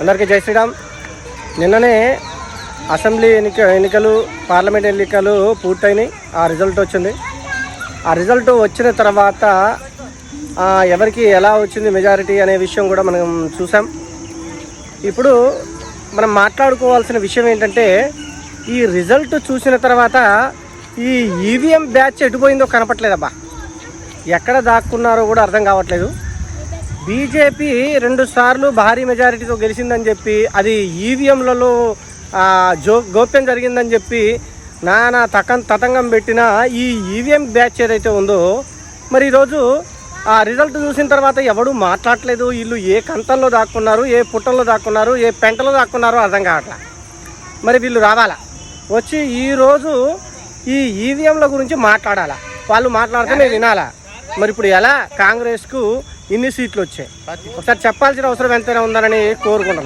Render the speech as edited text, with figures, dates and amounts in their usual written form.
అందరికీ జై శ్రీరామ్. నిన్ననే అసెంబ్లీ ఎన్నికలు పార్లమెంట్ ఎన్నికలు పూర్తయినాయి. ఆ రిజల్ట్ వచ్చింది. ఆ రిజల్ట్ వచ్చిన తర్వాత ఎవరికి ఎలా వచ్చింది మెజారిటీ అనే విషయం కూడా మనం చూసాం. ఇప్పుడు మనం మాట్లాడుకోవాల్సిన విషయం ఏంటంటే, ఈ రిజల్ట్ చూసిన తర్వాత ఈ ఈవీఎం బ్యాచ్ ఎటుపోయిందో కనపట్లేదబ్బా. ఎక్కడ దాక్కున్నారో కూడా అర్థం కావట్లేదు. బీజేపీ 2 సార్లు భారీ మెజారిటీతో గెలిచిందని చెప్పి, అది ఈవీఎంలలో గోప్యం జరిగిందని చెప్పి నానా తతంగం పెట్టిన ఈ ఈవీఎం బ్యాచ్ ఏదైతే ఉందో, మరి ఈరోజు ఆ రిజల్ట్ చూసిన తర్వాత ఎవడూ మాట్లాడలేదు. వీళ్ళు ఏ కంతంలో దాక్కున్నారు, ఏ పుట్టల్లో దాక్కున్నారు, ఏ పెంటలో దాక్కున్నారో అర్థం కావట్లా. మరి వీళ్ళు రావాలా, వచ్చి ఈరోజు ఈ ఈవీఎంల గురించి మాట్లాడాలా. వాళ్ళు మాట్లాడితే మేము వినాలా. మరి ఇప్పుడు ఎలా కాంగ్రెస్కు ఇన్ని సీట్లు వచ్చాయి, ఒకసారి చెప్పాల్సిన అవసరం ఎంతైనా ఉందని కోరుకుంటున్నాను.